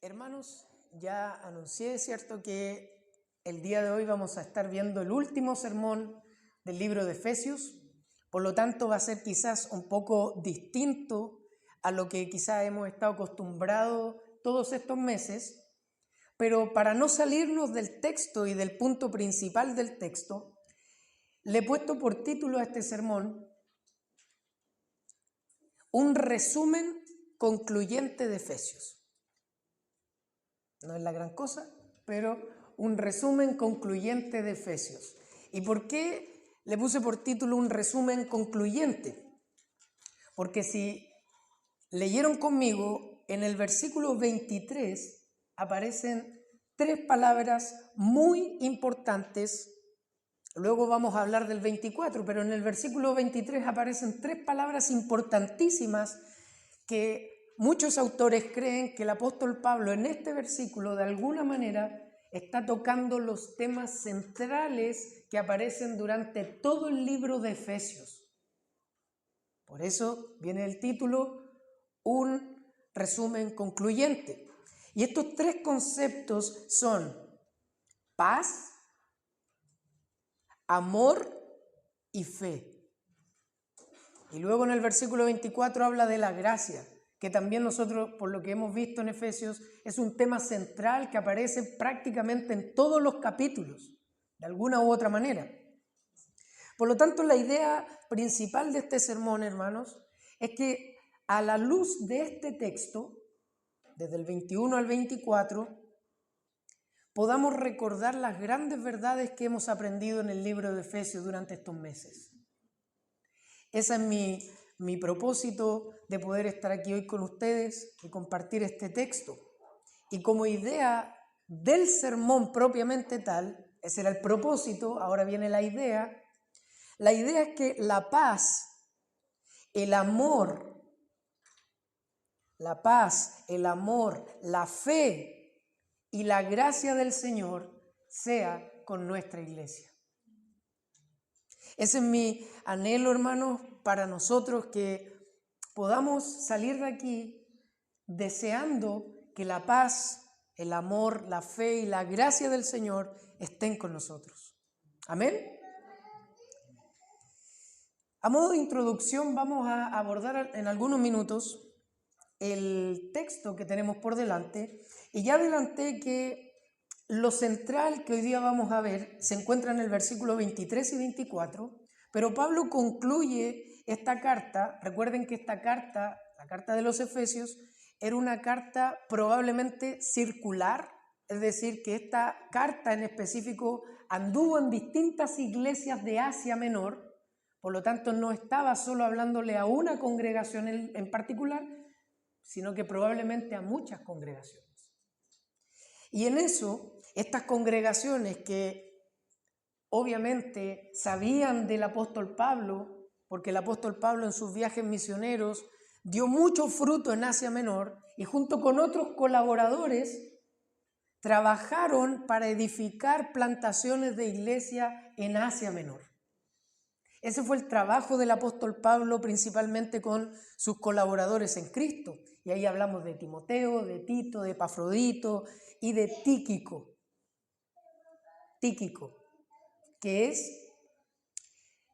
Hermanos, ya anuncié, ¿cierto?, que el día de hoy vamos a estar viendo el último sermón del libro de Efesios. Por lo tanto, va a ser quizás un poco distinto a lo que quizás hemos estado acostumbrados todos estos meses, pero para no salirnos del texto y del punto principal del texto, le he puesto por título a este sermón un resumen concluyente de Efesios. No es la gran cosa, pero un resumen concluyente de Efesios. ¿Y por qué le puse por título un resumen concluyente? Porque si leyeron conmigo, en el versículo 23 aparecen tres palabras muy importantes. Luego vamos a hablar del 24, pero en el versículo 23 aparecen tres palabras importantísimas que muchos autores creen que el apóstol Pablo en este versículo de alguna manera está tocando los temas centrales que aparecen durante todo el libro de Efesios. Por eso viene el título, un resumen concluyente. Y estos tres conceptos son paz, amor y fe. Y luego en el versículo 24 habla de la gracia, que también nosotros, por lo que hemos visto en Efesios, es un tema central que aparece prácticamente en todos los capítulos, de alguna u otra manera. Por lo tanto, la idea principal de este sermón, hermanos, es que a la luz de este texto, desde el 21 al 24, podamos recordar las grandes verdades que hemos aprendido en el libro de Efesios durante estos meses. Ese es mi propósito de poder estar aquí hoy con ustedes y compartir este texto. Y como idea del sermón propiamente tal, ese era el propósito, ahora viene la idea. La idea es que la paz, el amor, la fe y la gracia del Señor sea con nuestra iglesia. Ese es mi anhelo, hermanos, para nosotros, que podamos salir de aquí deseando que la paz, el amor, la fe y la gracia del Señor estén con nosotros. Amén. A modo de introducción vamos a abordar en algunos minutos el texto que tenemos por delante, y ya adelanté que lo central que hoy día vamos a ver se encuentra en el versículo 23 y 24, pero Pablo concluye esta carta. Recuerden que esta carta, la carta de los Efesios, era una carta probablemente circular, es decir, que esta carta en específico anduvo en distintas iglesias de Asia Menor. Por lo tanto, no estaba solo hablándole a una congregación en particular, sino que probablemente a muchas congregaciones. Y en eso, estas congregaciones que obviamente sabían del apóstol Pablo, porque el apóstol Pablo en sus viajes misioneros dio mucho fruto en Asia Menor, y junto con otros colaboradores trabajaron para edificar plantaciones de iglesia en Asia Menor. Ese fue el trabajo del apóstol Pablo, principalmente con sus colaboradores en Cristo. Y ahí hablamos de Timoteo, de Tito, de Epafrodito y de Tíquico. Tíquico, que es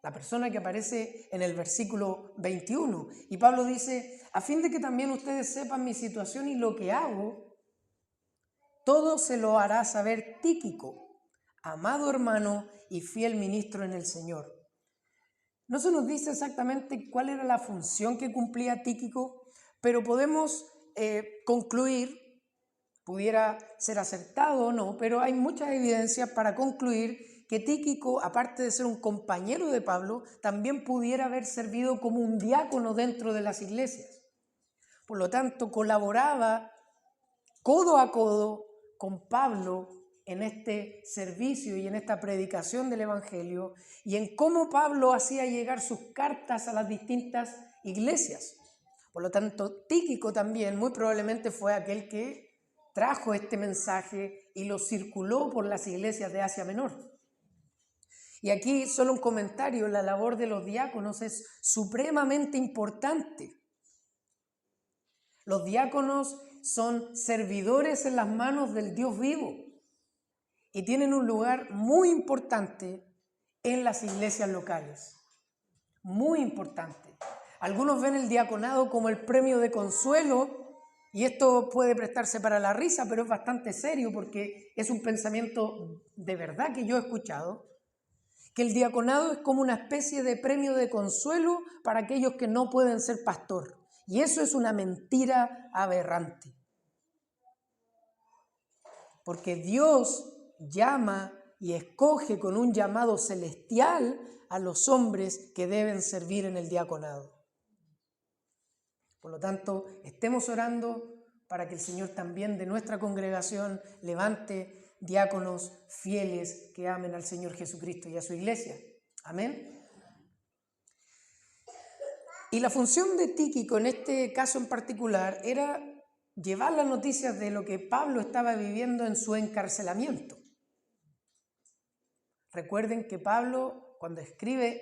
la persona que aparece en el versículo 21. Y Pablo dice, a fin de que también ustedes sepan mi situación y lo que hago, todo se lo hará saber Tíquico, amado hermano y fiel ministro en el Señor. No se nos dice exactamente cuál era la función que cumplía Tíquico, pero podemos concluir, pudiera ser acertado o no, pero hay muchas evidencias para concluir que Tíquico, aparte de ser un compañero de Pablo, también pudiera haber servido como un diácono dentro de las iglesias. Por lo tanto, colaboraba codo a codo con Pablo en este servicio y en esta predicación del Evangelio, y en cómo Pablo hacía llegar sus cartas a las distintas iglesias. Por lo tanto, Tíquico también muy probablemente fue aquel que trajo este mensaje y lo circuló por las iglesias de Asia Menor. Y aquí solo un comentario: la labor de los diáconos es supremamente importante. Los diáconos son servidores en las manos del Dios vivo y tienen un lugar muy importante en las iglesias locales. Muy importante. Algunos ven el diaconado como el premio de consuelo, y esto puede prestarse para la risa, pero es bastante serio porque es un pensamiento de verdad que yo he escuchado, que el diaconado es como una especie de premio de consuelo para aquellos que no pueden ser pastor. Y eso es una mentira aberrante. Porque Dios llama y escoge con un llamado celestial a los hombres que deben servir en el diaconado. Por lo tanto, estemos orando para que el Señor también de nuestra congregación levante diáconos fieles que amen al Señor Jesucristo y a su iglesia. Amén. Y la función de Tíquico en este caso en particular era llevar las noticias de lo que Pablo estaba viviendo en su encarcelamiento. Recuerden que Pablo, cuando escribe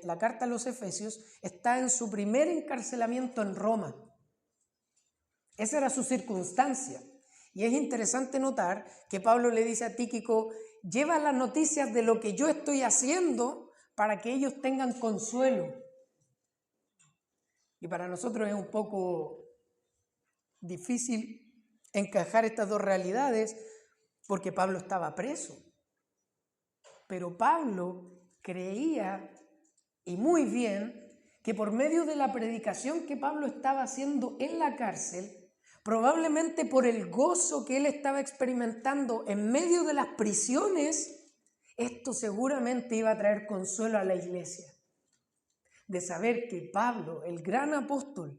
la carta a los Efesios, está en su primer encarcelamiento en Roma. Esa era su circunstancia. Y es interesante notar que Pablo le dice a Tíquico, lleva las noticias de lo que yo estoy haciendo para que ellos tengan consuelo. Y para nosotros es un poco difícil encajar estas dos realidades porque Pablo estaba preso. Pero Pablo creía, y muy bien, que por medio de la predicación que Pablo estaba haciendo en la cárcel, probablemente por el gozo que él estaba experimentando en medio de las prisiones, esto seguramente iba a traer consuelo a la iglesia. De saber que Pablo, el gran apóstol,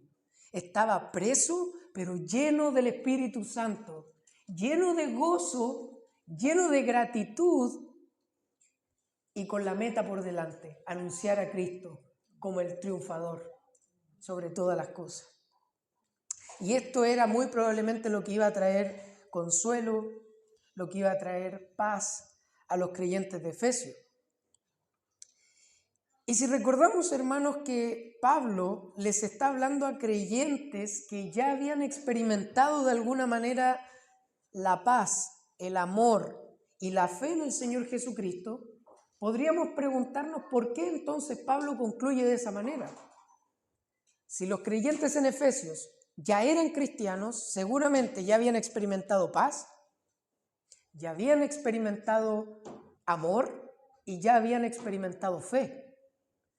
estaba preso, pero lleno del Espíritu Santo, lleno de gozo, lleno de gratitud, y con la meta por delante, anunciar a Cristo como el triunfador sobre todas las cosas. Y esto era muy probablemente lo que iba a traer consuelo, lo que iba a traer paz a los creyentes de Efesios. Y si recordamos, hermanos, que Pablo les está hablando a creyentes que ya habían experimentado de alguna manera la paz, el amor y la fe en el Señor Jesucristo, podríamos preguntarnos por qué entonces Pablo concluye de esa manera. Si los creyentes en Efesios ya eran cristianos, seguramente ya habían experimentado paz, ya habían experimentado amor y ya habían experimentado fe.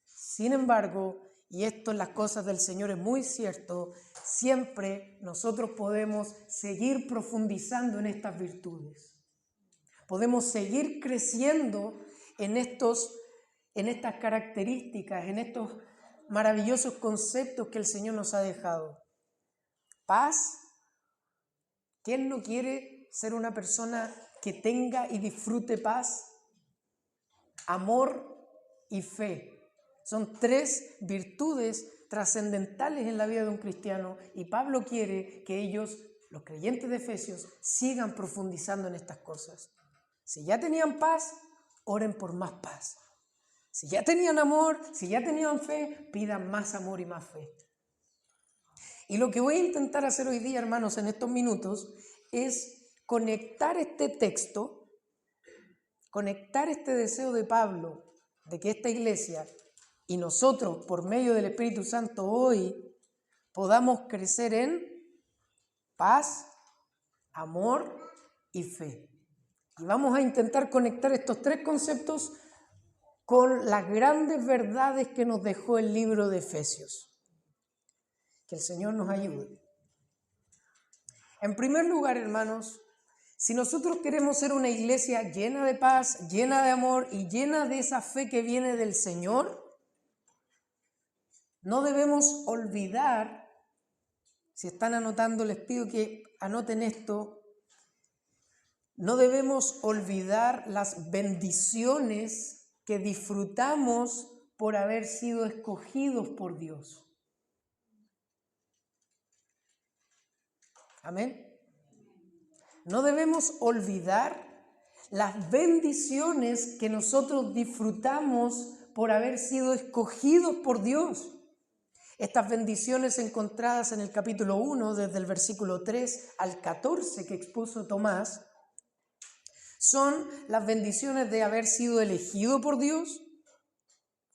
Sin embargo, y esto en las cosas del Señor es muy cierto, siempre nosotros podemos seguir profundizando en estas virtudes. Podemos seguir creciendo en estas características, en estos maravillosos conceptos que el Señor nos ha dejado. Paz. ¿Quién no quiere ser una persona que tenga y disfrute paz? Amor y fe. Son tres virtudes trascendentales en la vida de un cristiano y Pablo quiere que ellos, los creyentes de Efesios, sigan profundizando en estas cosas. Si ya tenían paz, oren por más paz. Si ya tenían amor, si ya tenían fe, pidan más amor y más fe. Y lo que voy a intentar hacer hoy día, hermanos, en estos minutos, es conectar este texto, conectar este deseo de Pablo, de que esta iglesia y nosotros, por medio del Espíritu Santo hoy, podamos crecer en paz, amor y fe. Y vamos a intentar conectar estos tres conceptos con las grandes verdades que nos dejó el libro de Efesios. Que el Señor nos ayude. En primer lugar, hermanos, si nosotros queremos ser una iglesia llena de paz, llena de amor y llena de esa fe que viene del Señor, no debemos olvidar, si están anotando, les pido que anoten esto, no debemos olvidar las bendiciones que disfrutamos por haber sido escogidos por Dios. Amén. No debemos olvidar las bendiciones que nosotros disfrutamos por haber sido escogidos por Dios. Estas bendiciones encontradas en el capítulo 1, desde el versículo 3 al 14 que expuso Tomás, son las bendiciones de haber sido elegido por Dios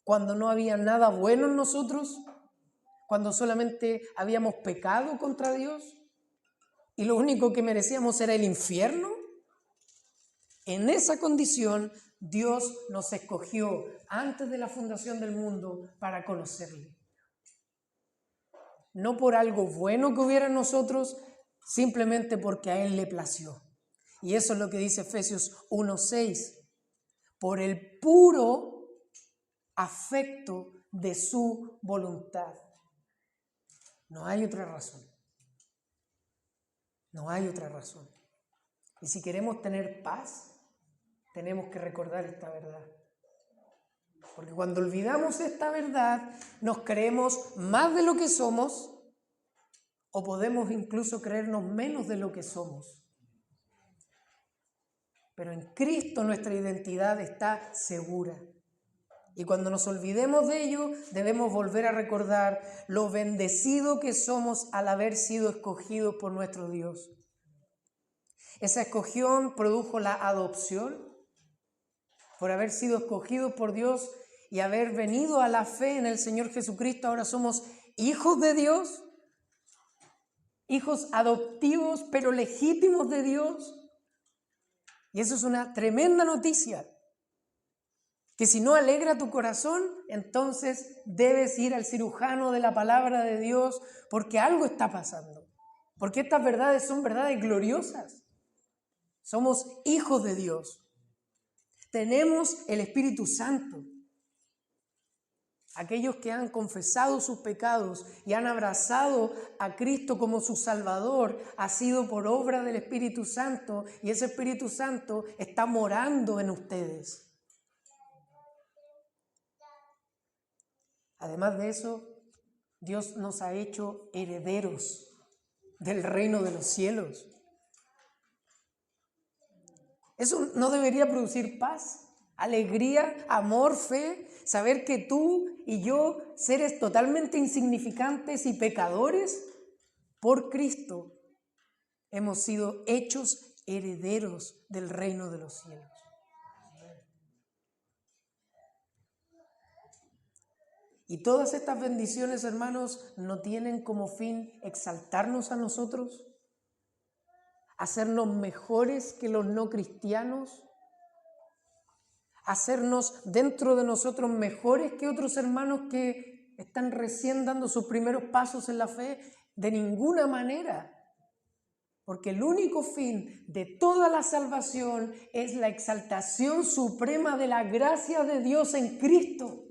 cuando no había nada bueno en nosotros, cuando solamente habíamos pecado contra Dios y lo único que merecíamos era el infierno. En esa condición, Dios nos escogió antes de la fundación del mundo para conocerle. No por algo bueno que hubiera en nosotros, simplemente porque a Él le plació. Y eso es lo que dice Efesios 1:6. Por el puro afecto de su voluntad. No hay otra razón. No hay otra razón. Y si queremos tener paz, tenemos que recordar esta verdad. Porque cuando olvidamos esta verdad, nos creemos más de lo que somos o podemos incluso creernos menos de lo que somos. Pero en Cristo nuestra identidad está segura. Y cuando nos olvidemos de ello, debemos volver a recordar lo bendecido que somos al haber sido escogidos por nuestro Dios. Esa escogión produjo la adopción. Por haber sido escogidos por Dios y haber venido a la fe en el Señor Jesucristo, ahora somos hijos de Dios, hijos adoptivos pero legítimos de Dios. Y eso es una tremenda noticia, que si no alegra tu corazón, entonces debes ir al cirujano de la palabra de Dios, porque algo está pasando, porque estas verdades son verdades gloriosas. Somos hijos de Dios. Tenemos el Espíritu Santo. Aquellos que han confesado sus pecados y han abrazado a Cristo como su Salvador, ha sido por obra del Espíritu Santo, y ese Espíritu Santo está morando en ustedes. Además de eso, Dios nos ha hecho herederos del reino de los cielos. Eso no debería producir paz, alegría, amor, fe, saber que tú y yo, seres totalmente insignificantes y pecadores, por Cristo, hemos sido hechos herederos del reino de los cielos. Y todas estas bendiciones, hermanos, no tienen como fin exaltarnos a nosotros, hacernos mejores que los no cristianos, hacernos dentro de nosotros mejores que otros hermanos que están recién dando sus primeros pasos en la fe, de ninguna manera. Porque el único fin de toda la salvación es la exaltación suprema de la gracia de Dios en Cristo.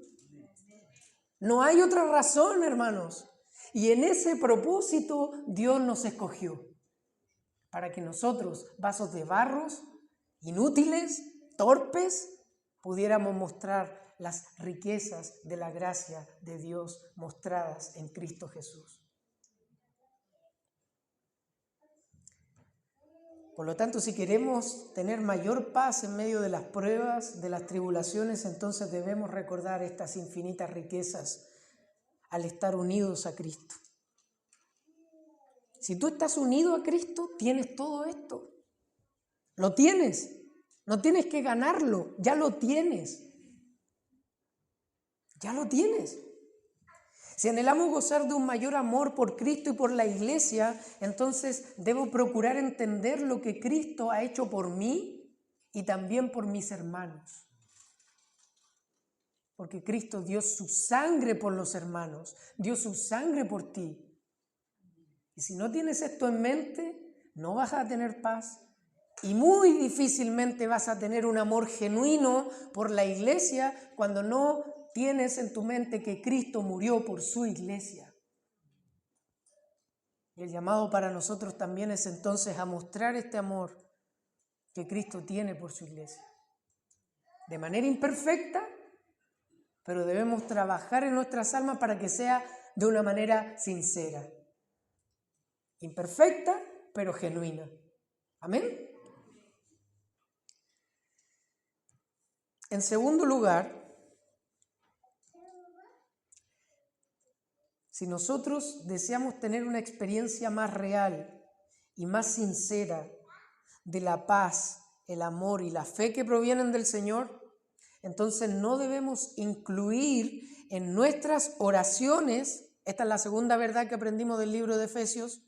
No hay otra razón, hermanos. Y en ese propósito Dios nos escogió, para que nosotros, vasos de barros, inútiles, torpes, pudiéramos mostrar las riquezas de la gracia de Dios mostradas en Cristo Jesús. Por lo tanto, si queremos tener mayor paz en medio de las pruebas, de las tribulaciones, entonces debemos recordar estas infinitas riquezas al estar unidos a Cristo. Si tú estás unido a Cristo, tienes todo esto. Lo tienes. No tienes que ganarlo, ya lo tienes. Ya lo tienes. Si anhelamos gozar de un mayor amor por Cristo y por la iglesia, entonces debo procurar entender lo que Cristo ha hecho por mí y también por mis hermanos. Porque Cristo dio su sangre por los hermanos, dio su sangre por ti. Y si no tienes esto en mente, no vas a tener paz y muy difícilmente vas a tener un amor genuino por la iglesia cuando no tienes en tu mente que Cristo murió por su iglesia. Y el llamado para nosotros también es entonces a mostrar este amor que Cristo tiene por su iglesia. De manera imperfecta, pero debemos trabajar en nuestras almas para que sea de una manera sincera. Imperfecta, pero genuina. ¿Amén? En segundo lugar, Si nosotros deseamos tener una experiencia más real y más sincera de la paz, el amor y la fe que provienen del Señor, entonces no debemos incluir en nuestras oraciones, esta es la segunda verdad que aprendimos del libro de Efesios,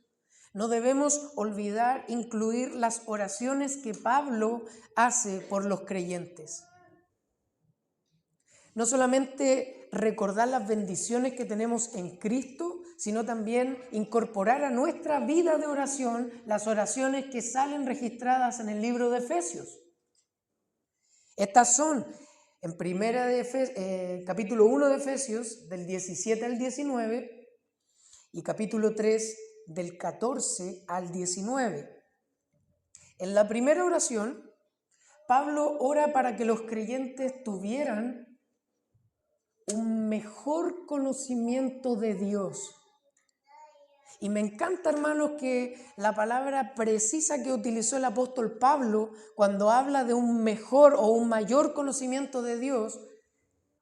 no debemos olvidar incluir las oraciones que Pablo hace por los creyentes. No solamente recordar las bendiciones que tenemos en Cristo, sino también incorporar a nuestra vida de oración las oraciones que salen registradas en el libro de Efesios. Estas son en capítulo 1 de Efesios, del 17 al 19, y capítulo 3, del 14 al 19. En la primera oración, Pablo ora para que los creyentes tuvieran un mejor conocimiento de Dios. Y me encanta, hermanos, que la palabra precisa que utilizó el apóstol Pablo cuando habla de un mejor o un mayor conocimiento de Dios,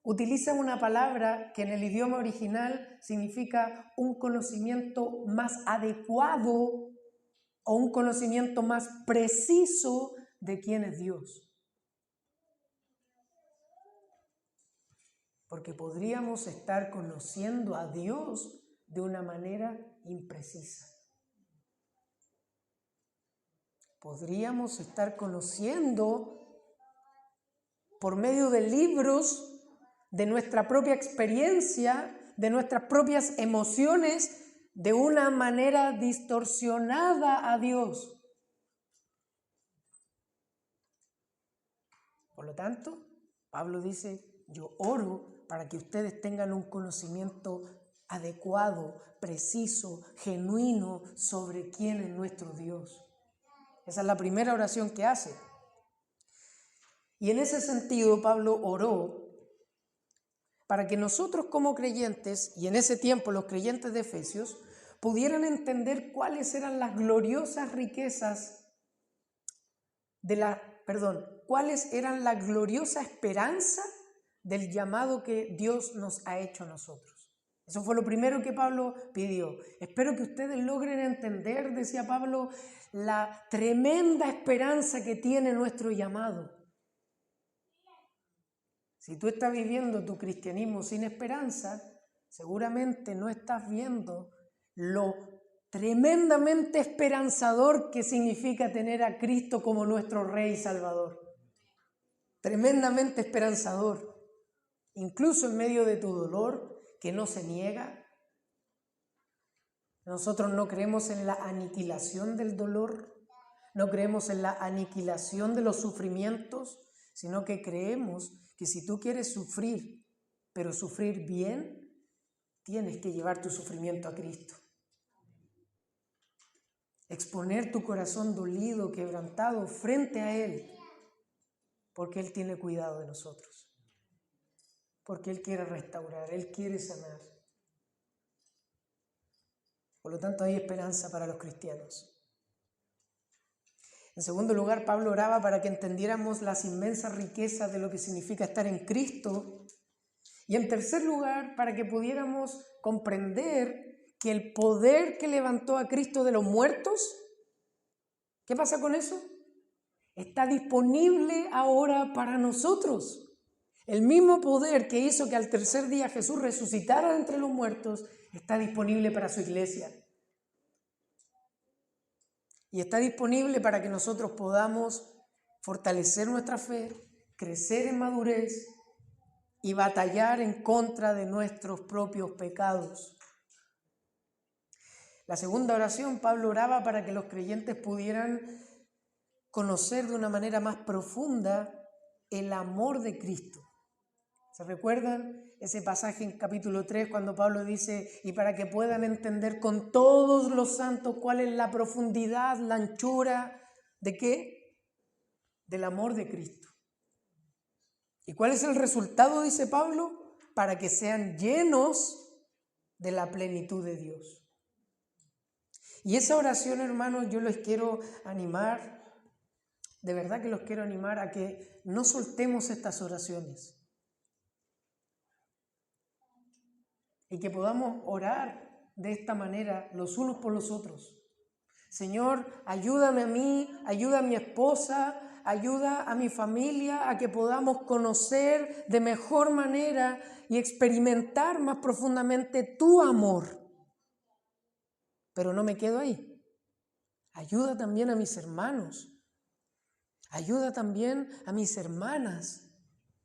utiliza una palabra que en el idioma original significa un conocimiento más adecuado o un conocimiento más preciso de quién es Dios. Porque podríamos estar conociendo a Dios de una manera imprecisa. Podríamos estar conociendo por medio de libros, de nuestra propia experiencia, de nuestras propias emociones, de una manera distorsionada a Dios. Por lo tanto, Pablo dice, yo oro para que ustedes tengan un conocimiento adecuado, preciso, genuino sobre quién es nuestro Dios. Esa es la primera oración que hace. Y en ese sentido, Pablo oró para que nosotros como creyentes, y en ese tiempo los creyentes de Efesios, pudieran entender cuáles eran las gloriosas riquezas cuáles eran la gloriosa esperanza del llamado que Dios nos ha hecho a nosotros. Eso fue lo primero que Pablo pidió. Espero que ustedes logren entender, decía Pablo, la tremenda esperanza que tiene nuestro llamado. Si tú estás viviendo tu cristianismo sin esperanza, seguramente no estás viendo lo tremendamente esperanzador que significa tener a Cristo como nuestro Rey y Salvador. Tremendamente esperanzador. Incluso en medio de tu dolor, que no se niega. Nosotros no creemos en la aniquilación del dolor, no creemos en la aniquilación de los sufrimientos, sino que creemos que si tú quieres sufrir, pero sufrir bien, tienes que llevar tu sufrimiento a Cristo. Exponer tu corazón dolido, quebrantado frente a Él, porque Él tiene cuidado de nosotros, porque Él quiere restaurar, Él quiere sanar. Por lo tanto, hay esperanza para los cristianos. En segundo lugar, Pablo oraba para que entendiéramos las inmensas riquezas de lo que significa estar en Cristo. Y en tercer lugar, para que pudiéramos comprender que el poder que levantó a Cristo de los muertos, ¿qué pasa con eso? Está disponible ahora para nosotros. El mismo poder que hizo que al tercer día Jesús resucitara de entre los muertos está disponible para su iglesia. Y está disponible para que nosotros podamos fortalecer nuestra fe, crecer en madurez y batallar en contra de nuestros propios pecados. La segunda oración, Pablo oraba para que los creyentes pudieran conocer de una manera más profunda el amor de Cristo. ¿Se recuerdan ese pasaje en capítulo 3 cuando Pablo dice, y para que puedan entender con todos los santos cuál es la profundidad, la anchura, ¿de qué? Del amor de Cristo. ¿Y cuál es el resultado, dice Pablo? Para que sean llenos de la plenitud de Dios. Y esa oración, hermanos, yo les quiero animar, de verdad que los quiero animar a que no soltemos estas oraciones. y que podamos orar de esta manera los unos por los otros. Señor, ayúdame a mí, ayuda a mi esposa, ayuda a mi familia a que podamos conocer de mejor manera y experimentar más profundamente tu amor. Pero no me quedo ahí. Ayuda también a mis hermanos. Ayuda también a mis hermanas,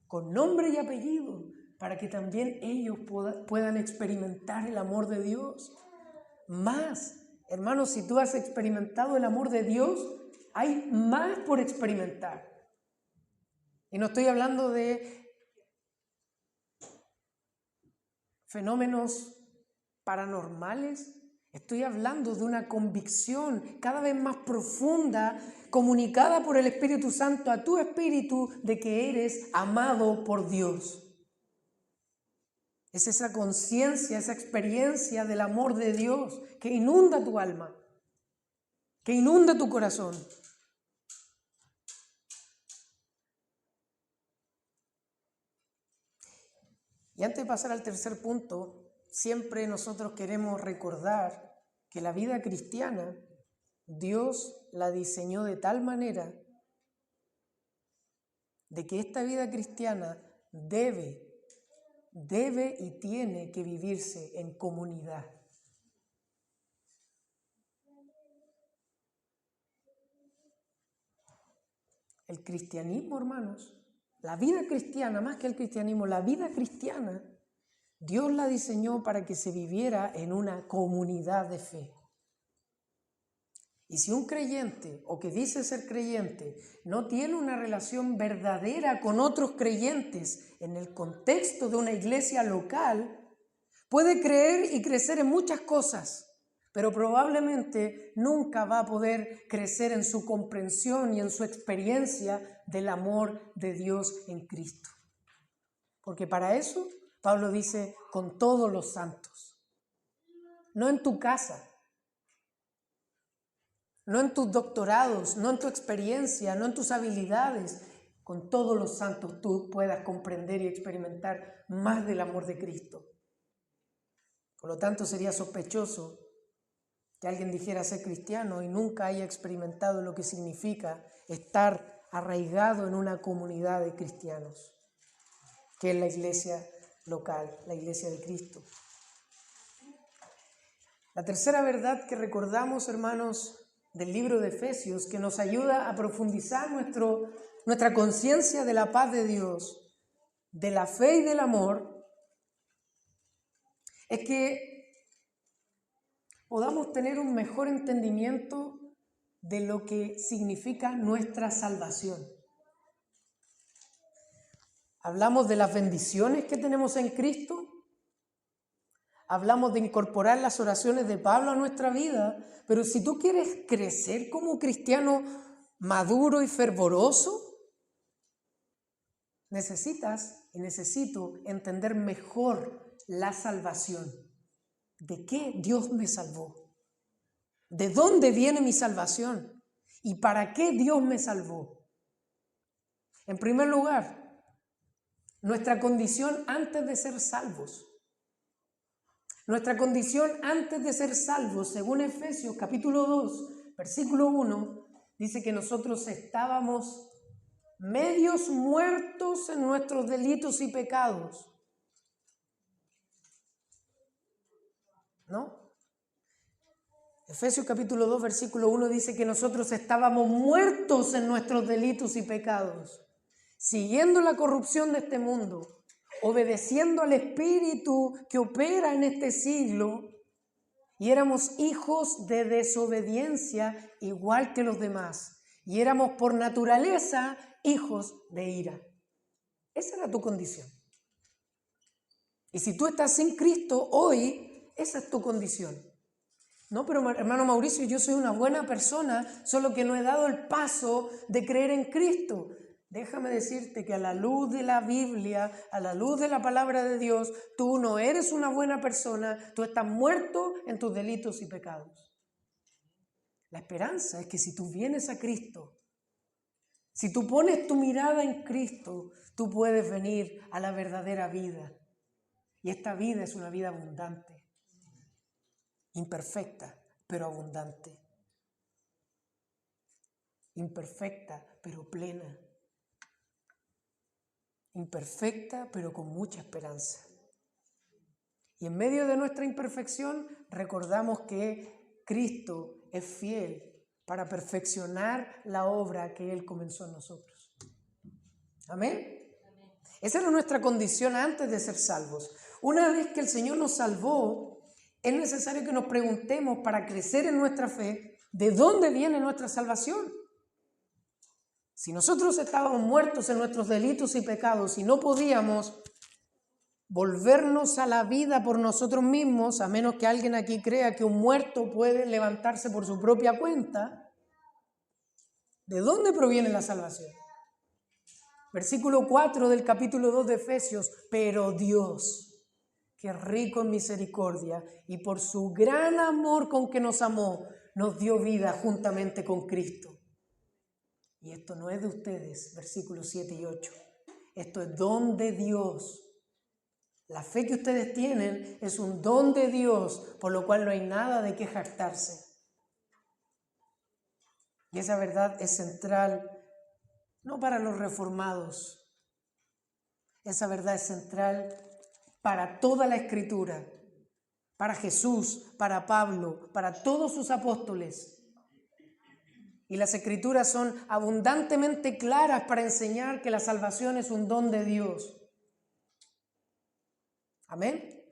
con nombre y apellido, para que también ellos puedan experimentar el amor de Dios. Más, hermanos, si tú has experimentado el amor de Dios, hay más por experimentar. Y no estoy hablando de fenómenos paranormales, estoy hablando de una convicción cada vez más profunda, comunicada por el Espíritu Santo a tu espíritu, de que eres amado por Dios. Es esa conciencia, esa experiencia del amor de Dios que inunda tu alma, que inunda tu corazón. Y antes de pasar al tercer punto, siempre nosotros queremos recordar que la vida cristiana, Dios la diseñó de tal manera de que esta vida cristiana debe y tiene que vivirse en comunidad. El cristianismo, hermanos, la vida cristiana, más que el cristianismo, la vida cristiana, Dios la diseñó para que se viviera en una comunidad de fe. Y si un creyente, o que dice ser creyente, no tiene una relación verdadera con otros creyentes en el contexto de una iglesia local, puede creer y crecer en muchas cosas, pero probablemente nunca va a poder crecer en su comprensión y en su experiencia del amor de Dios en Cristo. Porque para eso, Pablo dice, con todos los santos. No en tu casa, no en tus doctorados, no en tu experiencia, no en tus habilidades. Con todos los santos tú puedas comprender y experimentar más del amor de Cristo. Por lo tanto, sería sospechoso que alguien dijera ser cristiano y nunca haya experimentado lo que significa estar arraigado en una comunidad de cristianos, que es la iglesia local, la iglesia de Cristo. La tercera verdad que recordamos, hermanos, del libro de Efesios, que nos ayuda a profundizar nuestra conciencia de la paz de Dios, de la fe y del amor, es que podamos tener un mejor entendimiento de lo que significa nuestra salvación. Hablamos de las bendiciones que tenemos en Cristo, hablamos de incorporar las oraciones de Pablo a nuestra vida, pero si tú quieres crecer como cristiano maduro y fervoroso, necesito entender mejor la salvación. ¿De qué Dios me salvó? ¿De dónde viene mi salvación? ¿Y para qué Dios me salvó? En primer lugar, nuestra condición antes de ser salvos. Nuestra condición antes de ser salvos, según Efesios capítulo 2, versículo 1, dice que nosotros estábamos medios muertos en nuestros delitos y pecados. ¿No? Efesios capítulo 2, versículo 1 dice que nosotros estábamos muertos en nuestros delitos y pecados, siguiendo la corrupción de este mundo, obedeciendo al espíritu que opera en este siglo, y éramos hijos de desobediencia igual que los demás, y éramos por naturaleza hijos de ira. Esa era tu condición. Y si tú estás sin Cristo hoy, esa es tu condición. No, pero hermano Mauricio, yo soy una buena persona, solo que no he dado el paso de creer en Cristo. Déjame decirte que a la luz de la Biblia, a la luz de la palabra de Dios, tú no eres una buena persona, tú estás muerto en tus delitos y pecados. La esperanza es que si tú vienes a Cristo, si tú pones tu mirada en Cristo, tú puedes venir a la verdadera vida. Y esta vida es una vida abundante, imperfecta, pero abundante. Imperfecta, pero plena. Imperfecta, pero con mucha esperanza. Y en medio de nuestra imperfección, recordamos que Cristo es fiel para perfeccionar la obra que Él comenzó en nosotros. ¿Amén? Esa era nuestra condición antes de ser salvos. Una vez que el Señor nos salvó, es necesario que nos preguntemos para crecer en nuestra fe, ¿de dónde viene nuestra salvación? Si nosotros estábamos muertos en nuestros delitos y pecados y no podíamos volvernos a la vida por nosotros mismos, a menos que alguien aquí crea que un muerto puede levantarse por su propia cuenta, ¿de dónde proviene la salvación? Versículo 4 del capítulo 2 de Efesios, pero Dios, que es rico en misericordia y por su gran amor con que nos amó, nos dio vida juntamente con Cristo. Y esto no es de ustedes, versículos 7 y 8. Esto es don de Dios. La fe que ustedes tienen es un don de Dios, por lo cual no hay nada de qué jactarse. Y esa verdad es central, no para los reformados. Esa verdad es central para toda la Escritura, para Jesús, para Pablo, para todos sus apóstoles. Y las Escrituras son abundantemente claras para enseñar que la salvación es un don de Dios. ¿Amén?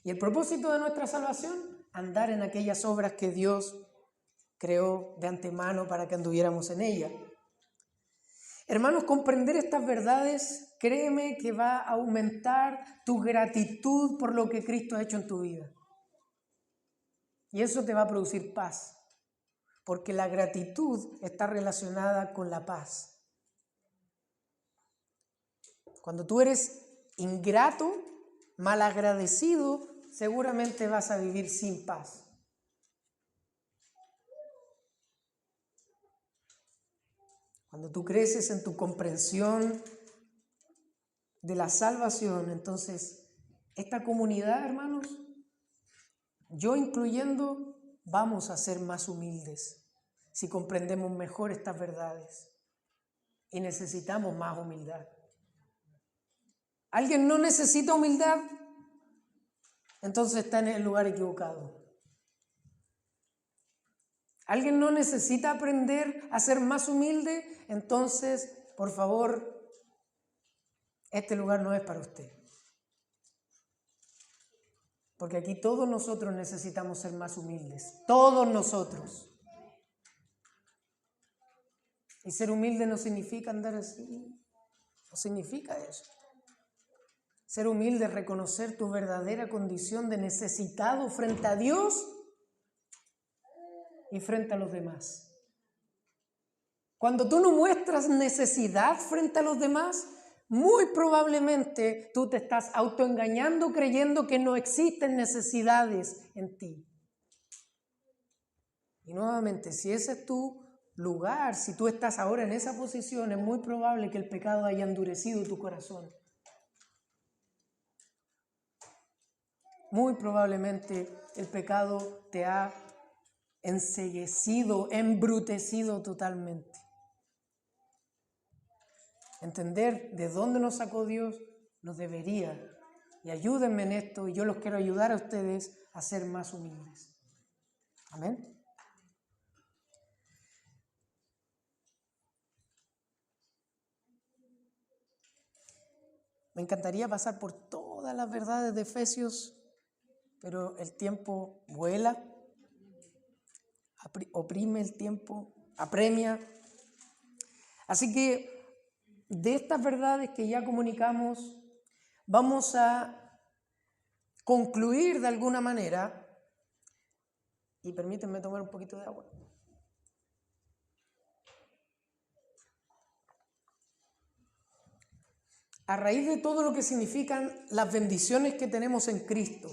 ¿Y el propósito de nuestra salvación? Andar en aquellas obras que Dios creó de antemano para que anduviéramos en ellas. Hermanos, comprender estas verdades, créeme que va a aumentar tu gratitud por lo que Cristo ha hecho en tu vida. Y eso te va a producir paz, porque la gratitud está relacionada con la paz. Cuando tú eres ingrato, malagradecido, seguramente vas a vivir sin paz. Cuando tú creces en tu comprensión de la salvación, entonces esta comunidad, hermanos, yo incluyendo, vamos a ser más humildes si comprendemos mejor estas verdades. Y necesitamos más humildad. ¿Alguien no necesita humildad? Entonces está en el lugar equivocado. ¿Alguien no necesita aprender a ser más humilde? Entonces, por favor, este lugar no es para usted. Porque aquí todos nosotros necesitamos ser más humildes. Todos nosotros. Y ser humilde no significa andar así. No significa eso. Ser humilde es reconocer tu verdadera condición de necesitado frente a Dios y frente a los demás. Cuando tú no muestras necesidad frente a los demás, muy probablemente tú te estás autoengañando creyendo que no existen necesidades en ti. Y nuevamente, si ese es tu lugar, si tú estás ahora en esa posición, es muy probable que el pecado haya endurecido tu corazón. Muy probablemente el pecado te ha enceguecido, embrutecido totalmente. Entender de dónde nos sacó Dios nos debería. Y ayúdenme en esto, y yo los quiero ayudar a ustedes a ser más humildes. Amén. Me encantaría pasar por todas las verdades de Efesios, pero el tiempo vuela, oprime el tiempo, apremia. Así que de estas verdades que ya comunicamos, vamos a concluir de alguna manera, y permítanme tomar un poquito de agua. A raíz de todo lo que significan las bendiciones que tenemos en Cristo,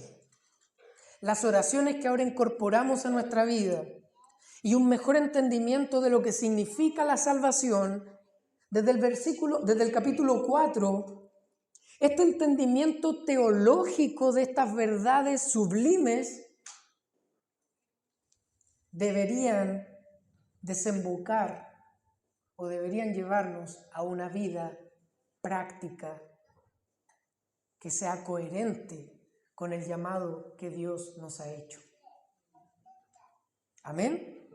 las oraciones que ahora incorporamos a nuestra vida y un mejor entendimiento de lo que significa la salvación, desde el capítulo 4, Este entendimiento teológico de estas verdades sublimes deberían desembocar o deberían llevarnos a una vida práctica que sea coherente con el llamado que Dios nos ha hecho. Amén.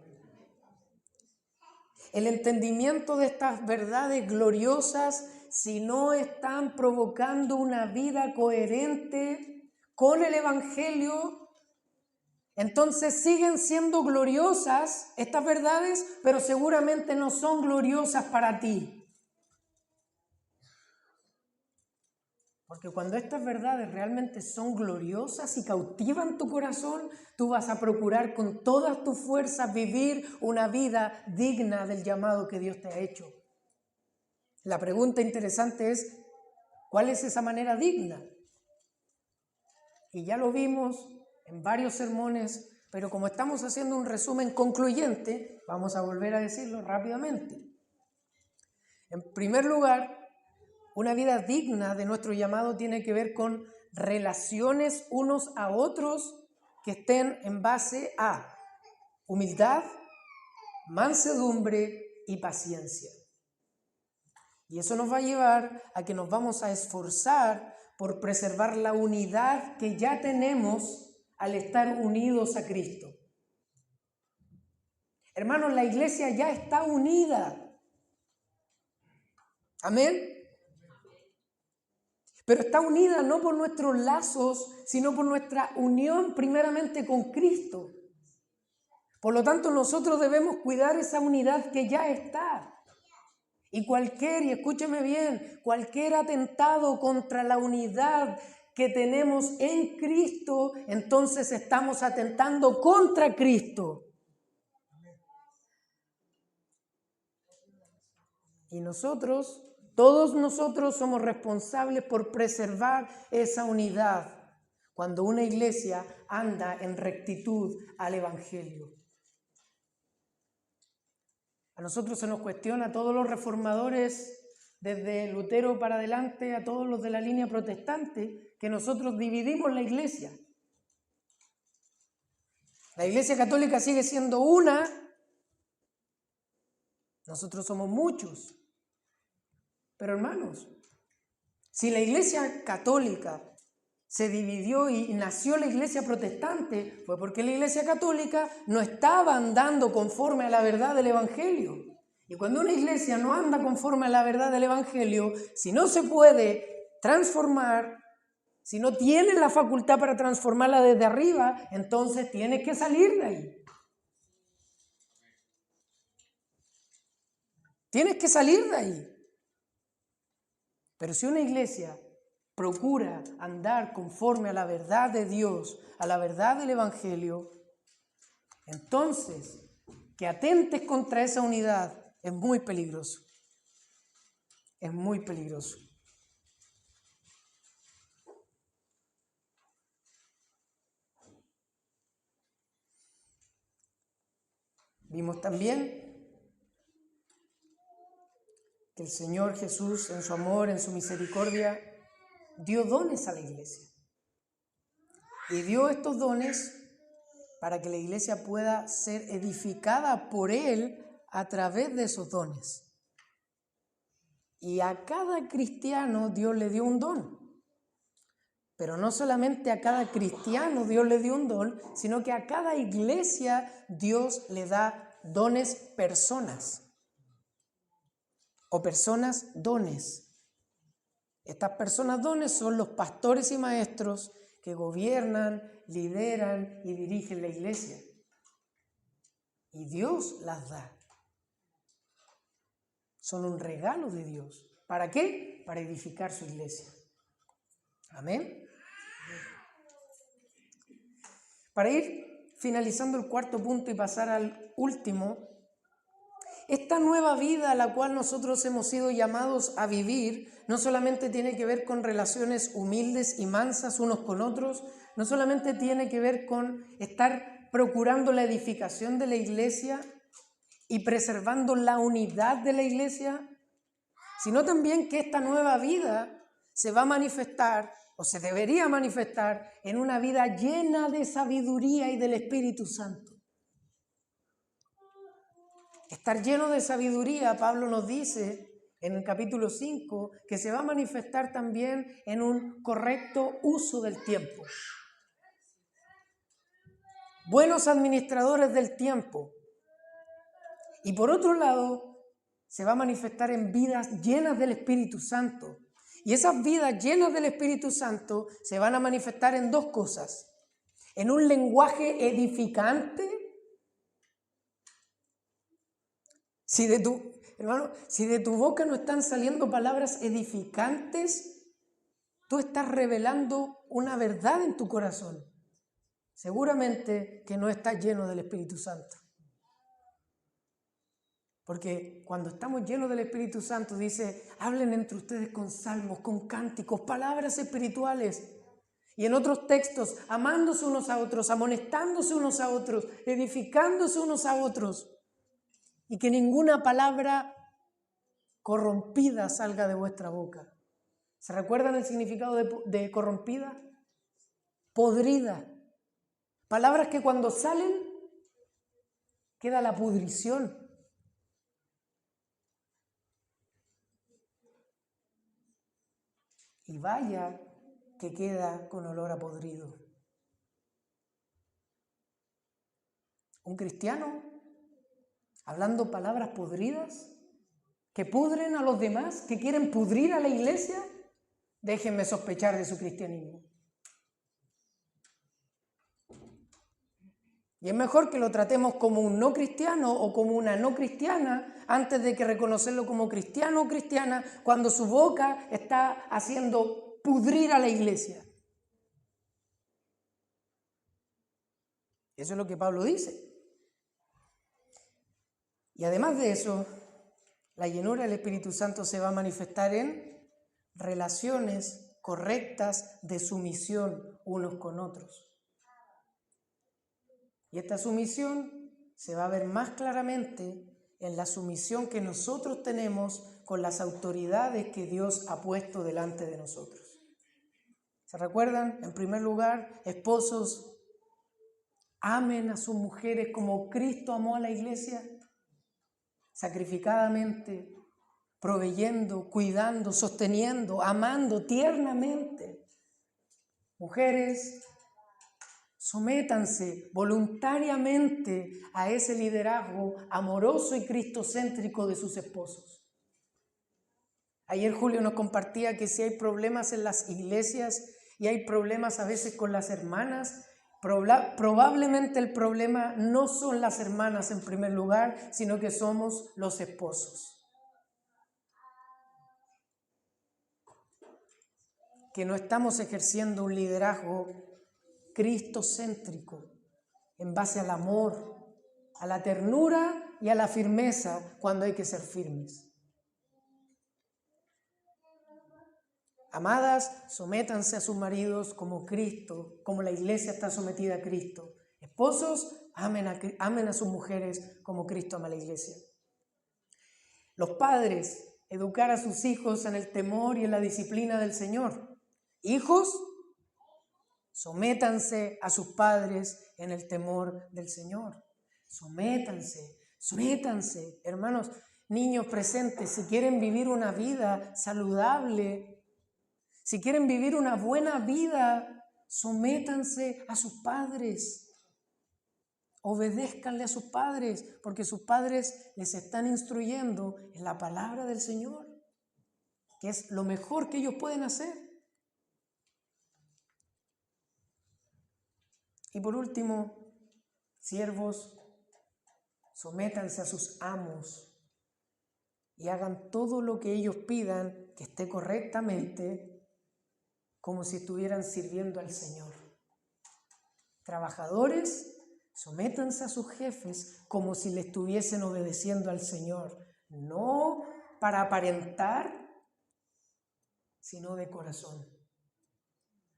El entendimiento de estas verdades gloriosas, si no están provocando una vida coherente con el Evangelio, entonces siguen siendo gloriosas estas verdades, pero seguramente no son gloriosas para ti. Porque cuando estas verdades realmente son gloriosas y cautivan tu corazón, tú vas a procurar con todas tus fuerzas vivir una vida digna del llamado que Dios te ha hecho. La pregunta interesante es, ¿cuál es esa manera digna? Y ya lo vimos en varios sermones, pero como estamos haciendo un resumen concluyente, vamos a volver a decirlo rápidamente. En primer lugar, una vida digna de nuestro llamado tiene que ver con relaciones unos a otros que estén en base a humildad, mansedumbre y paciencia. Y eso nos va a llevar a que nos vamos a esforzar por preservar la unidad que ya tenemos al estar unidos a Cristo. Hermanos, la iglesia ya está unida. Amén. Pero está unida no por nuestros lazos, sino por nuestra unión primeramente con Cristo. Por lo tanto, nosotros debemos cuidar esa unidad que ya está. Y escúcheme bien, cualquier atentado contra la unidad que tenemos en Cristo, entonces estamos atentando contra Cristo. Y todos nosotros somos responsables por preservar esa unidad cuando una iglesia anda en rectitud al Evangelio. A nosotros se nos cuestiona, a todos los reformadores, desde Lutero para adelante, a todos los de la línea protestante, que nosotros dividimos la iglesia. La iglesia católica sigue siendo una, nosotros somos muchos. Pero hermanos, si la iglesia católica se dividió y nació la iglesia protestante, fue porque la iglesia católica no estaba andando conforme a la verdad del Evangelio. Y cuando una iglesia no anda conforme a la verdad del Evangelio, si no se puede transformar, si no tiene la facultad para transformarla desde arriba, entonces tienes que salir de ahí. Tienes que salir de ahí. Pero si una iglesia procura andar conforme a la verdad de Dios, a la verdad del Evangelio, entonces que atentes contra esa unidad es muy peligroso. Es muy peligroso. Vimos también que el Señor Jesús, en su amor, en su misericordia, dio dones a la iglesia. Y dio estos dones para que la iglesia pueda ser edificada por Él a través de esos dones. Y a cada cristiano Dios le dio un don. Pero no solamente a cada cristiano Dios le dio un don, sino que a cada iglesia Dios le da dones personas. O personas dones. Estas personas dones son los pastores y maestros que gobiernan, lideran y dirigen la iglesia. Y Dios las da. Son un regalo de Dios. ¿Para qué? Para edificar su iglesia. Amén. Para ir finalizando el cuarto punto y pasar al último, esta nueva vida a la cual nosotros hemos sido llamados a vivir no solamente tiene que ver con relaciones humildes y mansas unos con otros, no solamente tiene que ver con estar procurando la edificación de la iglesia y preservando la unidad de la iglesia, sino también que esta nueva vida se va a manifestar, o se debería manifestar, en una vida llena de sabiduría y del Espíritu Santo. Estar lleno de sabiduría, Pablo nos dice en el capítulo 5, que se va a manifestar también en un correcto uso del tiempo. Buenos administradores del tiempo. Y por otro lado, se va a manifestar en vidas llenas del Espíritu Santo. Y esas vidas llenas del Espíritu Santo se van a manifestar en dos cosas. En un lenguaje edificante. Si de tu boca no están saliendo palabras edificantes, tú estás revelando una verdad en tu corazón. Seguramente que no estás lleno del Espíritu Santo. Porque cuando estamos llenos del Espíritu Santo, dice, hablen entre ustedes con salmos, con cánticos, palabras espirituales. Y en otros textos, amándose unos a otros, amonestándose unos a otros, edificándose unos a otros. Y que ninguna palabra corrompida salga de vuestra boca. ¿Se recuerdan el significado de corrompida? Podrida. Palabras que cuando salen queda la pudrición. Y vaya que queda con olor a podrido. Un cristiano hablando palabras podridas que pudren a los demás, que quieren pudrir a la iglesia, déjenme sospechar de su cristianismo. Y es mejor que lo tratemos como un no cristiano o como una no cristiana antes de que reconocerlo como cristiano o cristiana cuando su boca está haciendo pudrir a la iglesia. Eso es lo que Pablo dice. Y además de eso, la llenura del Espíritu Santo se va a manifestar en relaciones correctas de sumisión unos con otros. Y esta sumisión se va a ver más claramente en la sumisión que nosotros tenemos con las autoridades que Dios ha puesto delante de nosotros. ¿Se recuerdan? En primer lugar, esposos, amen a sus mujeres como Cristo amó a la iglesia, sacrificadamente, proveyendo, cuidando, sosteniendo, amando tiernamente. Mujeres, sométanse voluntariamente a ese liderazgo amoroso y cristocéntrico de sus esposos. Ayer Julio nos compartía que si hay problemas en las iglesias y hay problemas a veces con las hermanas, probablemente el problema no son las hermanas en primer lugar, sino que somos los esposos. Que no estamos ejerciendo un liderazgo cristocéntrico, en base al amor, a la ternura y a la firmeza cuando hay que ser firmes. Amadas, sométanse a sus maridos como Cristo, como la iglesia está sometida a Cristo. Esposos, amen a sus mujeres como Cristo ama a la iglesia. Los padres, educar a sus hijos en el temor y en la disciplina del Señor. Hijos, sométanse a sus padres en el temor del Señor. Sométanse. Hermanos, niños presentes, si quieren vivir una vida saludable, si quieren vivir una buena vida, sométanse a sus padres. Obedézcanle a sus padres, porque sus padres les están instruyendo en la palabra del Señor, que es lo mejor que ellos pueden hacer. Y por último, siervos, sométanse a sus amos y hagan todo lo que ellos pidan que esté correctamente, como si estuvieran sirviendo al Señor. Trabajadores, sométanse a sus jefes como si le estuviesen obedeciendo al Señor, no para aparentar, sino de corazón,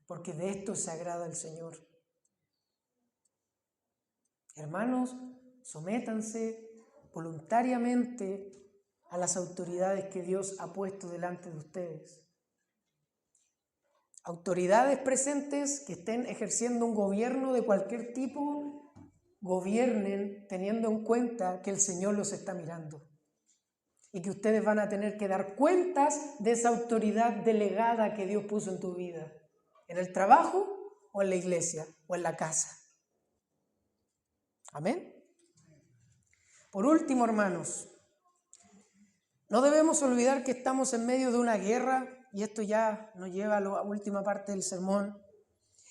porque de esto se agrada el Señor. Hermanos, sométanse voluntariamente a las autoridades que Dios ha puesto delante de ustedes. Autoridades presentes que estén ejerciendo un gobierno de cualquier tipo, gobiernen teniendo en cuenta que el Señor los está mirando y que ustedes van a tener que dar cuentas de esa autoridad delegada que Dios puso en tu vida, en el trabajo o en la iglesia o en la casa. Amén. Por último, hermanos, no debemos olvidar que estamos en medio de una guerra, y esto ya nos lleva a la última parte del sermón,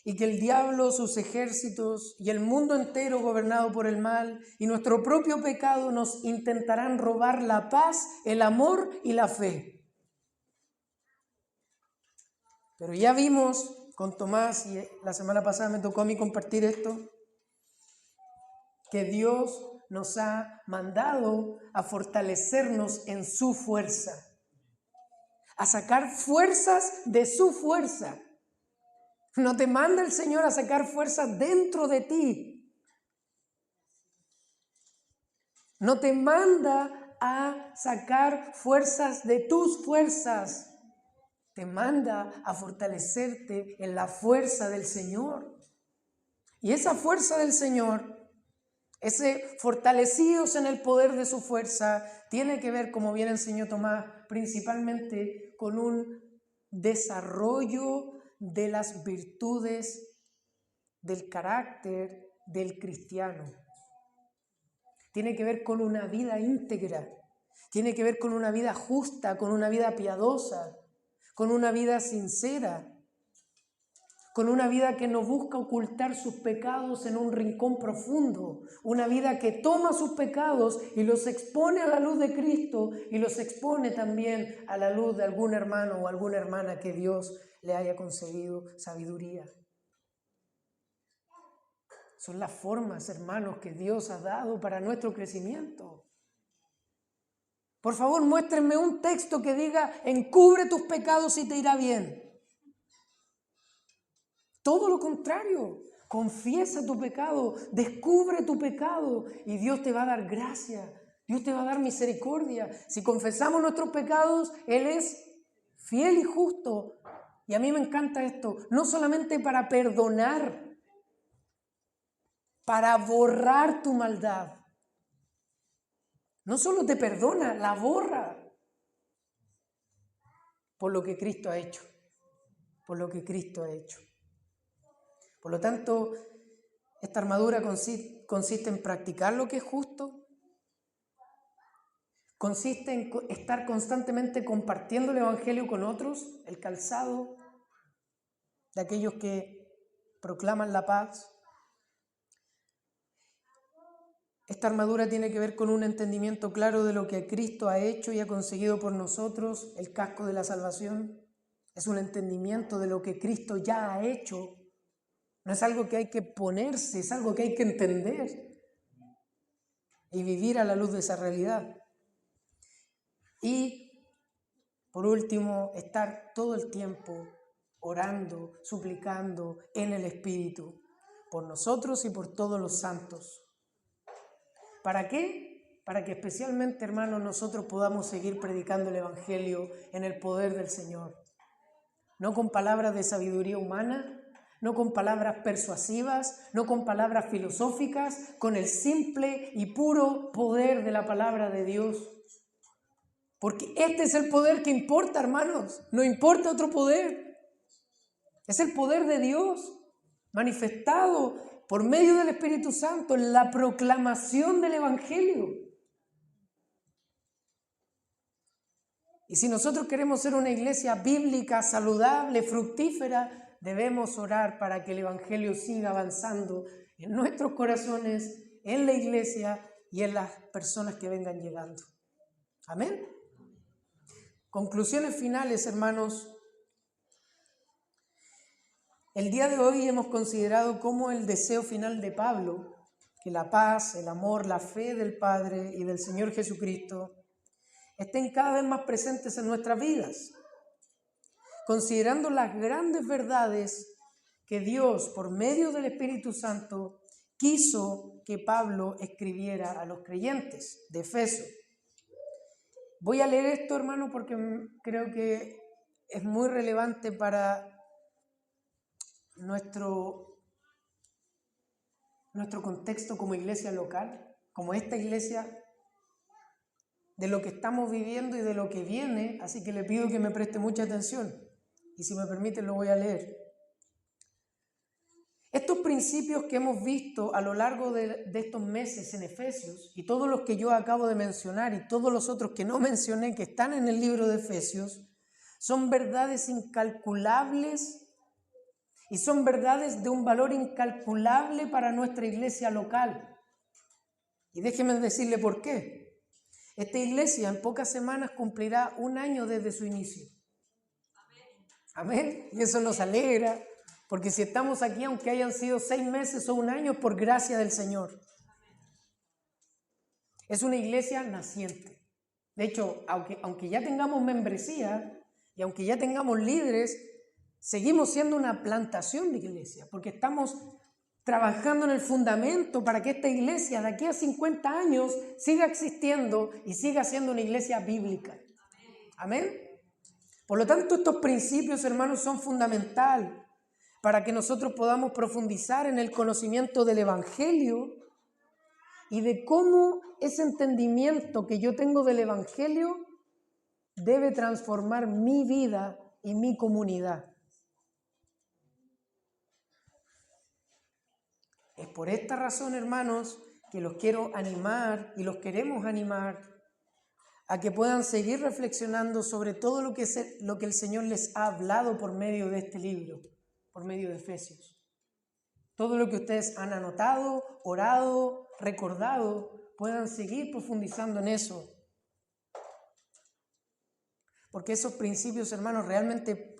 y que el diablo, sus ejércitos y el mundo entero gobernado por el mal y nuestro propio pecado nos intentarán robar la paz, el amor y la fe. Pero ya vimos con Tomás, y la semana pasada me tocó a mí compartir esto, que Dios nos ha mandado a fortalecernos en su fuerza, a sacar fuerzas de su fuerza. No te manda el Señor a sacar fuerzas dentro de ti. No te manda a sacar fuerzas de tus fuerzas. Te manda a fortalecerte en la fuerza del Señor. Y esa fuerza del Señor, ese fortalecidos en el poder de su fuerza, tiene que ver, como bien enseñó Tomás, principalmente con un desarrollo de las virtudes del carácter del cristiano. Tiene que ver con una vida íntegra, tiene que ver con una vida justa, con una vida piadosa, con una vida sincera, con una vida que no busca ocultar sus pecados en un rincón profundo, una vida que toma sus pecados y los expone a la luz de Cristo y los expone también a la luz de algún hermano o alguna hermana que Dios le haya concedido sabiduría. Son las formas, hermanos, que Dios ha dado para nuestro crecimiento. Por favor, muéstrenme un texto que diga, encubre tus pecados y te irá bien. Todo lo contrario, confiesa tu pecado, descubre tu pecado y Dios te va a dar gracia, Dios te va a dar misericordia. Si confesamos nuestros pecados, Él es fiel y justo. Y a mí me encanta esto, no solamente para perdonar, para borrar tu maldad. No solo te perdona, la borra por lo que Cristo ha hecho, por lo que Cristo ha hecho. Por lo tanto, esta armadura consiste en practicar lo que es justo, consiste en estar constantemente compartiendo el Evangelio con otros, el calzado de aquellos que proclaman la paz. Esta armadura tiene que ver con un entendimiento claro de lo que Cristo ha hecho y ha conseguido por nosotros, el casco de la salvación. Es un entendimiento de lo que Cristo ya ha hecho. No es algo que hay que ponerse, es algo que hay que entender y vivir a la luz de esa realidad. Y, por último, estar todo el tiempo orando, suplicando en el Espíritu, por nosotros y por todos los santos. ¿Para qué? Para que especialmente, hermanos, nosotros podamos seguir predicando el Evangelio en el poder del Señor. No con palabras de sabiduría humana, no con palabras persuasivas, no con palabras filosóficas, con el simple y puro poder de la palabra de Dios. Porque este es el poder que importa, hermanos, no importa otro poder. Es el poder de Dios manifestado por medio del Espíritu Santo en la proclamación del Evangelio. Y si nosotros queremos ser una iglesia bíblica, saludable, fructífera, debemos orar para que el Evangelio siga avanzando en nuestros corazones, en la iglesia y en las personas que vengan llegando. Amén. Conclusiones finales, hermanos. El día de hoy hemos considerado cómo el deseo final de Pablo, que la paz, el amor, la fe del Padre y del Señor Jesucristo estén cada vez más presentes en nuestras vidas, considerando las grandes verdades que Dios, por medio del Espíritu Santo, quiso que Pablo escribiera a los creyentes de Efeso. Voy a leer esto, hermano, porque creo que es muy relevante para nuestro contexto como iglesia local, como esta iglesia, de lo que estamos viviendo y de lo que viene, así que le pido que me preste mucha atención y si me permiten lo voy a leer. Estos principios que hemos visto a lo largo de estos meses en Efesios y todos los que yo acabo de mencionar y todos los otros que no mencioné que están en el libro de Efesios, son verdades incalculables y son verdades de un valor incalculable para nuestra iglesia local. Y déjenme decirle por qué. Esta iglesia en pocas semanas cumplirá 1 año desde su inicio. Amén. Y eso nos alegra, porque si estamos aquí, aunque hayan sido 6 meses o 1 año, por gracia del Señor. Es una iglesia naciente. De hecho, aunque ya tengamos membresía y aunque ya tengamos líderes, seguimos siendo una plantación de iglesia, porque estamos trabajando en el fundamento para que esta iglesia de aquí a 50 años siga existiendo y siga siendo una iglesia bíblica. Amén. Por lo tanto, estos principios, hermanos, son fundamentales para que nosotros podamos profundizar en el conocimiento del Evangelio y de cómo ese entendimiento que yo tengo del Evangelio debe transformar mi vida y mi comunidad. Es por esta razón, hermanos, que los quiero animar y los queremos animar a que puedan seguir reflexionando sobre todo lo que el Señor les ha hablado por medio de este libro, por medio de Efesios. Todo lo que ustedes han anotado, orado, recordado, puedan seguir profundizando en eso. Porque esos principios, hermanos, realmente,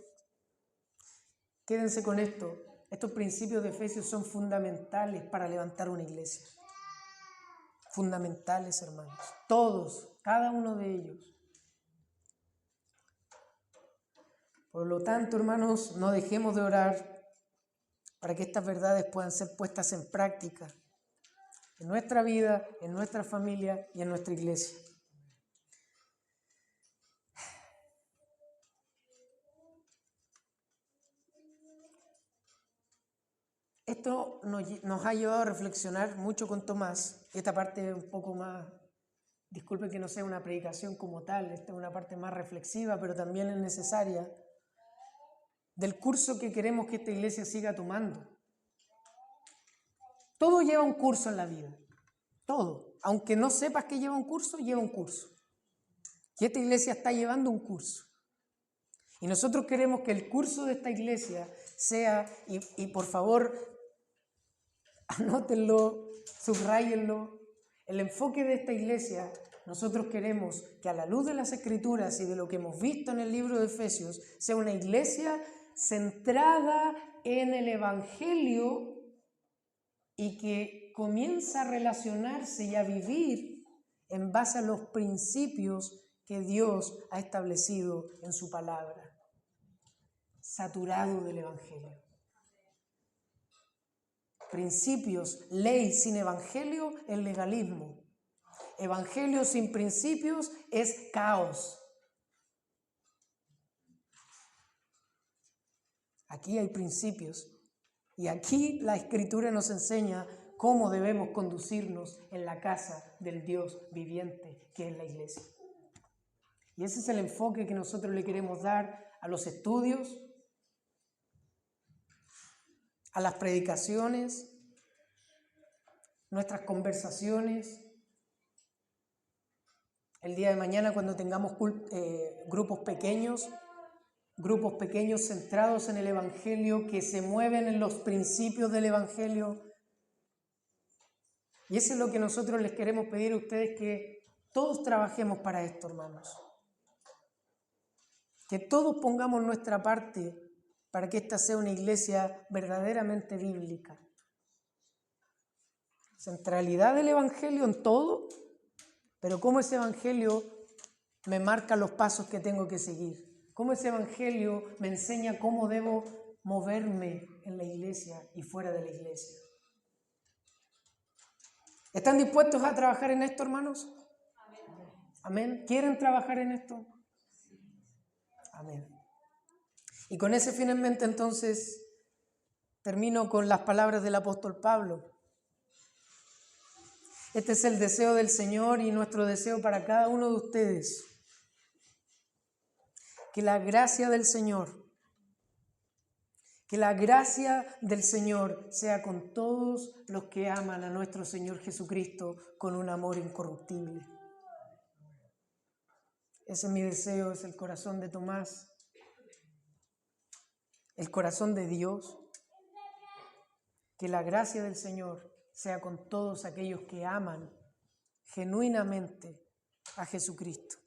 quédense con esto, estos principios de Efesios son fundamentales para levantar una iglesia. Fundamentales, hermanos. Todos, cada uno de ellos. Por lo tanto, hermanos, no dejemos de orar para que estas verdades puedan ser puestas en práctica en nuestra vida, en nuestra familia y en nuestra iglesia. Esto nos ha llevado a reflexionar mucho con Tomás. Esta parte es un poco más, disculpen que no sea una predicación como tal, esta es una parte más reflexiva, pero también es necesaria, del curso que queremos que esta iglesia siga tomando. Todo lleva un curso en la vida, todo. Aunque no sepas que lleva un curso, lleva un curso. Y esta iglesia está llevando un curso. Y nosotros queremos que el curso de esta iglesia sea, y por favor, anótenlo, subrayenlo, el enfoque de esta iglesia, nosotros queremos que a la luz de las Escrituras y de lo que hemos visto en el libro de Efesios, sea una iglesia centrada en el Evangelio y que comienza a relacionarse y a vivir en base a los principios que Dios ha establecido en su palabra, saturado del Evangelio. Principios, ley sin Evangelio es legalismo. Evangelio sin principios es caos. Aquí hay principios y aquí la Escritura nos enseña cómo debemos conducirnos en la casa del Dios viviente que es la iglesia. Y ese es el enfoque que nosotros le queremos dar a los estudios, a las predicaciones, nuestras conversaciones. El día de mañana, cuando tengamos grupos pequeños centrados en el Evangelio, que se mueven en los principios del Evangelio. Y eso es lo que nosotros les queremos pedir a ustedes, que todos trabajemos para esto, hermanos. Que todos pongamos nuestra parte para que esta sea una iglesia verdaderamente bíblica. Centralidad del Evangelio en todo, pero cómo ese Evangelio me marca los pasos que tengo que seguir. Cómo ese Evangelio me enseña cómo debo moverme en la iglesia y fuera de la iglesia. ¿Están dispuestos a trabajar en esto, hermanos? Amén. ¿Quieren trabajar en esto? Amén. Y con ese fin en mente, entonces, Termino con las palabras del apóstol Pablo. Este es el deseo del Señor y nuestro deseo para cada uno de ustedes. Que la gracia del Señor sea con todos los que aman a nuestro Señor Jesucristo con un amor incorruptible. Ese es mi deseo, es el corazón de Tomás, el corazón de Dios. Que la gracia del Señor sea con todos aquellos que aman genuinamente a Jesucristo.